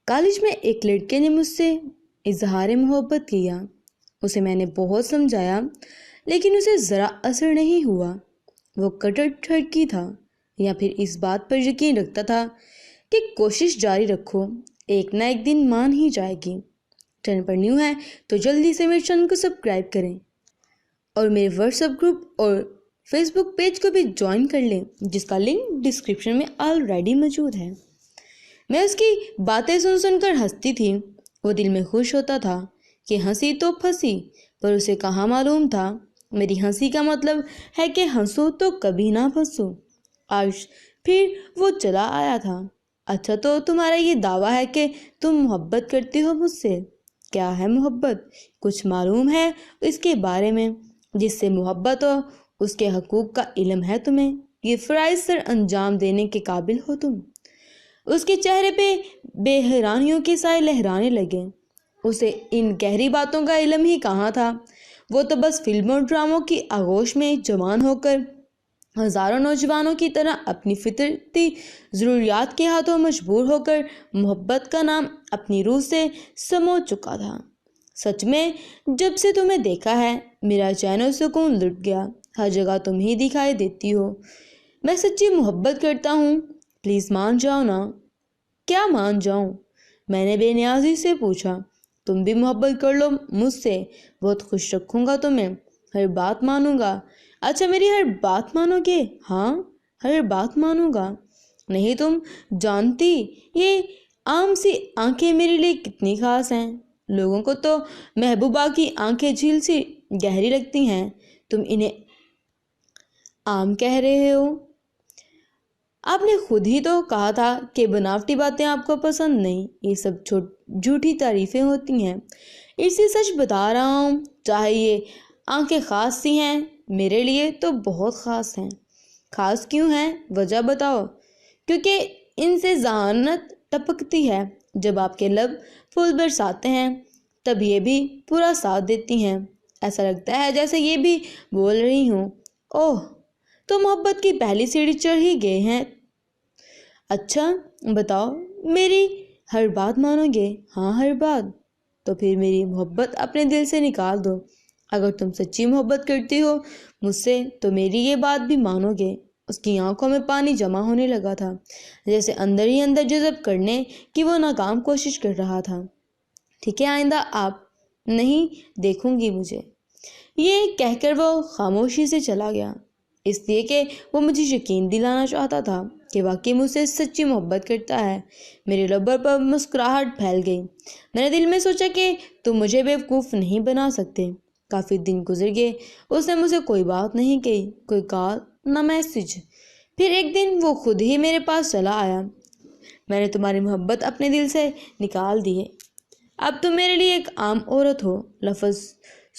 College میں ایک لڑکے نے مجھ سے اظہار محبت کیا. اسے میں نے بہت سمجھایا لیکن اسے ذرا اثر نہیں ہوا. وہ کٹر ٹھڑکی تھا یا پھر اس بات پر یقین رکھتا تھا کہ کوشش جاری رکھو، ایک نہ ایک دن مان ہی جائے گی. چینل پر نیو ہے تو جلدی سے میرے چینل کو سبسکرائب کریں اور میرے واٹس ایپ گروپ اور فیس بک پیج کو بھی جوائن کر لیں جس کا لنک ڈسکرپشن میں آلریڈی موجود ہے. میں اس کی باتیں سن کر ہنستی تھی. وہ دل میں خوش ہوتا تھا کہ ہنسی تو پھنسی، پر اسے کہاں معلوم تھا میری ہنسی کا مطلب ہے کہ ہنسو تو کبھی نہ پھنسو. آج پھر وہ چلا آیا تھا. اچھا تو تمہارا یہ دعویٰ ہے کہ تم محبت کرتی ہو مجھ سے. کیا ہے محبت؟ کچھ معلوم ہے اس کے بارے میں؟ جس سے محبت ہو اس کے حقوق کا علم ہے تمہیں؟ یہ فرائض سر انجام دینے کے قابل ہو تم؟ اس کے چہرے پہ بے حیرانیوں کے سائے لہرانے لگے. اسے ان گہری باتوں کا علم ہی کہاں تھا. وہ تو بس فلموں اور ڈراموں کی آغوش میں جوان ہو کر ہزاروں نوجوانوں کی طرح اپنی فطرتی ضروریات کے ہاتھوں مجبور ہو کر محبت کا نام اپنی روح سے سمو چکا تھا. سچ میں جب سے تمہیں دیکھا ہے میرا چین و سکون لٹ گیا. ہر جگہ تم ہی دکھائی دیتی ہو. میں سچی محبت کرتا ہوں، پلیز مان جاؤ نا. کیا مان جاؤں؟ میں نے بے نیازی سے پوچھا. تم بھی محبت کر لو مجھ سے، بہت خوش رکھوں گا تمہیں، ہر بات مانوں گا. اچھا میری ہر بات مانو گے؟ ہاں ہر بات مانوں گا. نہیں تم جانتی یہ عام سی آنکھیں میرے لیے کتنی خاص ہیں. لوگوں کو تو محبوبہ کی آنکھیں جھیل سی گہری لگتی ہیں، تم انہیں عام کہہ رہے ہو. آپ نے خود ہی تو کہا تھا کہ بناوٹی باتیں آپ کو پسند نہیں. یہ سب جھوٹی تعریفیں ہوتی ہیں. اسی سچ بتا رہا ہوں. چاہے یہ آنکھیں خاص سی ہیں، میرے لیے تو بہت خاص ہیں. خاص کیوں ہیں؟ وجہ بتاؤ. کیونکہ ان سے ذہانت ٹپکتی ہے. جب آپ کے لب پھول برساتے ہیں تب یہ بھی پورا ساتھ دیتی ہیں. ایسا لگتا ہے جیسے یہ بھی بول رہی ہوں، اوہ تو محبت کی پہلی سیڑھی چڑھ ہی گئے ہیں. اچھا بتاؤ میری ہر بات مانو گے؟ ہاں ہر بات. تو پھر میری محبت اپنے دل سے نکال دو. اگر تم سچی محبت کرتی ہو مجھ سے تو میری یہ بات بھی مانو گے. اس کی آنکھوں میں پانی جمع ہونے لگا تھا، جیسے اندر ہی اندر جذب کرنے کی وہ ناکام کوشش کر رہا تھا. ٹھیک ہے آئندہ آپ نہیں دیکھوں گی مجھے. یہ کہہ کر وہ خاموشی سے چلا گیا، اس لیے کہ وہ مجھے یقین دلانا چاہتا تھا کہ واقعی مجھ سے سچی محبت کرتا ہے. میرے لبوں پر مسکراہٹ پھیل گئی. میں نے دل میں سوچا کہ تم مجھے بیوقوف نہیں بنا سکتے. کافی دن گزر گئے. اس نے مجھے کوئی بات نہیں کہی، کوئی کال نہ میسج. پھر ایک دن وہ خود ہی میرے پاس چلا آیا. میں نے تمہاری محبت اپنے دل سے نکال دی ہے. اب تم میرے لیے ایک عام عورت ہو. لفظ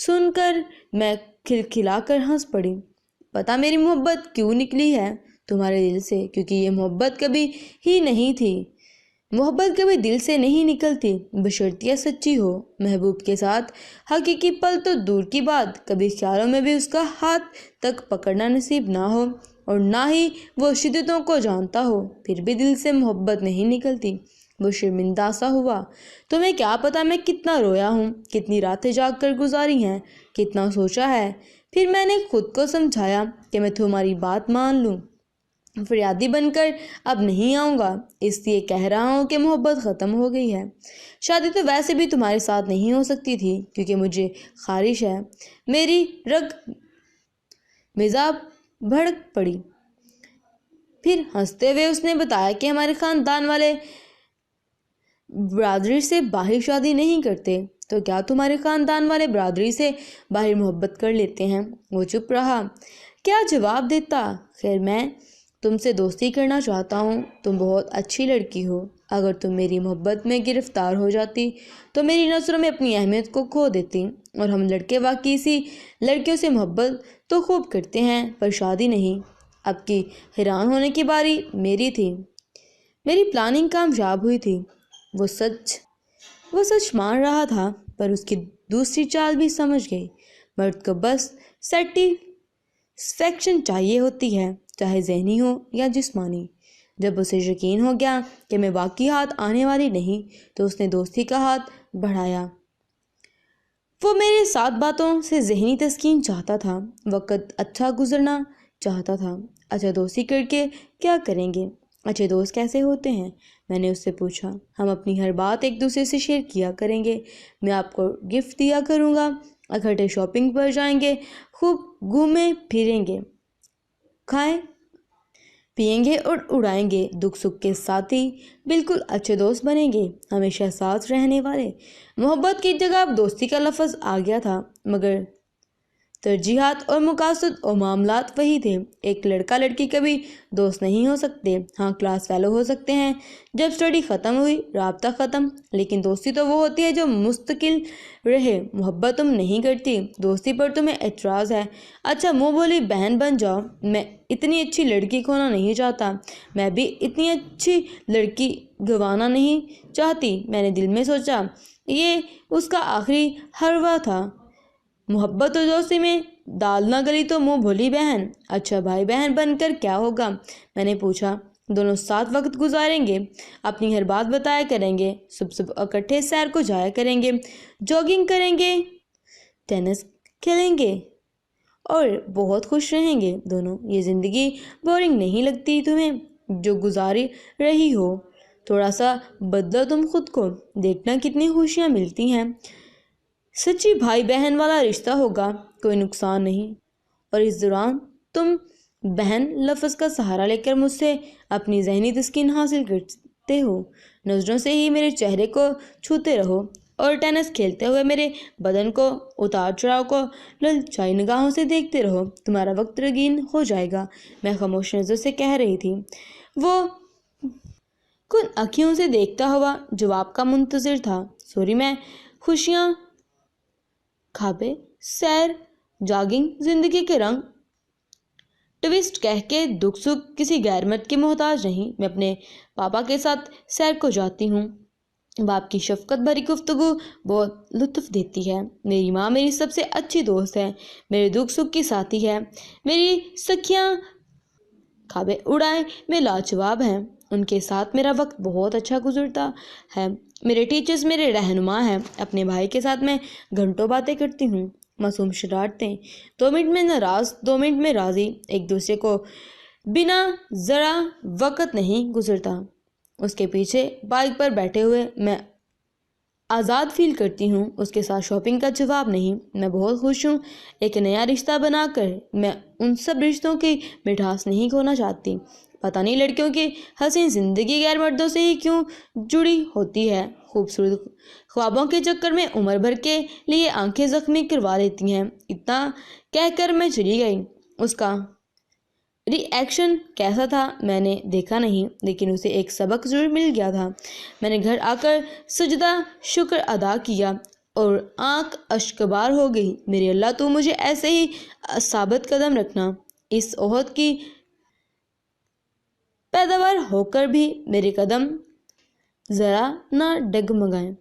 سن کر میں کھلکھلا کر ہنس پڑی. پتہ میری محبت کیوں نکلی ہے تمہارے دل سے؟ کیونکہ یہ محبت کبھی ہی نہیں تھی. محبت کبھی دل سے نہیں نکلتی بشرطیہ سچی ہو. محبوب کے ساتھ حقیقی پل تو دور کی بات، کبھی خیالوں میں بھی اس کا ہاتھ تک پکڑنا نصیب نہ ہو اور نہ ہی وہ شدتوں کو جانتا ہو، پھر بھی دل سے محبت نہیں نکلتی. وہ شرمندہ سا ہوا. تمہیں کیا پتا میں کتنا رویا ہوں، کتنی راتیں جاگ کر گزاری ہیں، کتنا سوچا ہے. پھر میں نے خود کو سمجھایا کہ میں تمہاری بات مان لوں. فریادی بن کر اب نہیں آؤں گا، اس لیے کہہ رہا ہوں کہ محبت ختم ہو گئی ہے. شادی تو ویسے بھی تمہارے ساتھ نہیں ہو سکتی تھی کیونکہ مجھے خارش ہے. میری رگ مزاج بھڑک پڑی. پھر ہنستے ہوئے اس نے بتایا کہ ہمارے خاندان والے برادری سے باہر شادی نہیں کرتے. تو کیا تمہارے خاندان والے برادری سے باہر محبت کر لیتے ہیں؟ وہ چپ رہا. کیا جواب دیتا؟ خیر میں تم سے دوستی کرنا چاہتا ہوں. تم بہت اچھی لڑکی ہو. اگر تم میری محبت میں گرفتار ہو جاتی تو میری نظروں میں اپنی اہمیت کو کھو دیتی. اور ہم لڑکے واقعی سی لڑکیوں سے محبت تو خوب کرتے ہیں پر شادی نہیں. اب کی حیران ہونے کی باری میری تھی. میری پلاننگ کامیاب ہوئی تھی. وہ سچ مان رہا تھا پر اس کی دوسری چال بھی سمجھ گئی. مرد کو بس سیٹسفیکشن چاہیے ہوتی ہے، چاہے ذہنی ہو یا جسمانی. جب اسے یقین ہو گیا کہ میں واقعی ہاتھ آنے والی نہیں تو اس نے دوستی کا ہاتھ بڑھایا۔ وہ میرے ساتھ باتوں سے ذہنی تسکین چاہتا تھا، وقت اچھا گزرنا چاہتا تھا۔ اچھا دوستی کر کے کیا کریں گے؟ اچھے دوست کیسے ہوتے ہیں؟ میں نے اس سے پوچھا۔ ہم اپنی ہر بات ایک دوسرے سے شیئر کیا کریں گے، میں آپ کو گفٹ دیا کروں گا، اکٹھے شاپنگ پر جائیں گے، خوب گھومیں پھریں گے، کھائیں پئیں گے اور اڑائیں گے، دکھ سکھ کے ساتھی، بالکل اچھے دوست بنیں گے، ہمیشہ ساتھ رہنے والے۔ محبت کی جگہ اب دوستی کا لفظ آ گیا تھا، مگر ترجیحات اور مقاصد اور معاملات وہی تھے۔ ایک لڑکا لڑکی کبھی دوست نہیں ہو سکتے، ہاں کلاس فیلو ہو سکتے ہیں، جب اسٹڈی ختم ہوئی رابطہ ختم، لیکن دوستی تو وہ ہوتی ہے جو مستقل رہے۔ محبت تم نہیں کرتی، دوستی پر تمہیں اعتراض ہے، اچھا منہ بولی بہن بن جاؤ۔ میں اتنی اچھی لڑکی کھونا نہیں چاہتا، میں بھی اتنی اچھی لڑکی گنوانا نہیں چاہتی۔ میں نے دل میں سوچا، یہ اس کا آخری حربہ تھا۔ محبت اور دوستی میں دال نہ گلی تو منہ بھولی بہن۔ اچھا بھائی بہن بن کر کیا ہوگا؟ میں نے پوچھا۔ دونوں ساتھ وقت گزاریں گے، اپنی ہر بات بتایا کریں گے، صبح اکٹھے سیر کو جایا کریں گے، جاگنگ کریں گے، ٹینس کھیلیں گے اور بہت خوش رہیں گے دونوں۔ یہ زندگی بورنگ نہیں لگتی تمہیں جو گزاری رہی ہو؟ تھوڑا سا بدلو تم خود کو، دیکھنا کتنی خوشیاں ملتی ہیں۔ سچی بھائی بہن والا رشتہ ہوگا، کوئی نقصان نہیں۔ اور اس دوران تم بہن لفظ کا سہارا لے کر مجھ سے اپنی ذہنی تسکین حاصل کرتے ہو، نظروں سے ہی میرے چہرے کو چھوتے رہو اور ٹینس کھیلتے ہوئے میرے بدن کو اتار چڑھاؤ کو للچائی نگاہوں سے دیکھتے رہو، تمہارا وقت رنگین ہو جائے گا۔ میں خاموش نظر سے کہہ رہی تھی، وہ کن آنکھوں سے دیکھتا ہوا جواب کا منتظر تھا۔ سوری، میں خوشیاں، کھابے، سیر، جاگنگ، زندگی کے رنگ ٹوسٹ کہہ کے دکھ سکھ کسی غیر مرد کی محتاج نہیں۔ میں اپنے پاپا کے ساتھ سیر کو جاتی ہوں، باپ کی شفقت بھری گفتگو بہت لطف دیتی ہے۔ میری ماں میری سب سے اچھی دوست ہے، میرے دکھ سکھ کی ساتھی ہے، میری سکھیاں کھابے اڑائے میں لاجواب ہیں، ان کے ساتھ میرا وقت بہت اچھا گزرتا ہے۔ میرے ٹیچرز میرے رہنما ہیں۔ اپنے بھائی کے ساتھ میں گھنٹوں باتیں کرتی ہوں، معصوم شرارتیں، 2 منٹ میں ناراض 2 منٹ میں راضی، ایک دوسرے کو بنا ذرا وقت نہیں گزرتا۔ اس کے پیچھے بائک پر بیٹھے ہوئے میں آزاد فیل کرتی ہوں، اس کے ساتھ شاپنگ کا جواب نہیں۔ میں بہت خوش ہوں ایک نیا رشتہ بنا کر، میں ان سب رشتوں کی مٹھاس نہیں کھونا چاہتی۔ پتہ نہیں لڑکیوں کی حسین زندگی غیر مردوں سے ہی کیوں جڑی ہوتی ہے، خوبصورت خوابوں کے چکر میں عمر بھر کے لیے آنکھیں زخمی کروا لیتی ہیں۔ اتنا کہہ کر میں چلی گئی۔ اس کا ری ایکشن کیسا تھا میں نے دیکھا نہیں، لیکن اسے ایک سبق ضرور مل گیا تھا۔ میں نے گھر آ کر سجدہ شکر ادا کیا اور آنکھ اشکبار ہو گئی۔ میرے اللہ، تو مجھے ایسے ہی ثابت قدم رکھنا، اس عہد کی پیداوار ہو کر بھی میرے قدم ذرا نہ ڈگمگائیں۔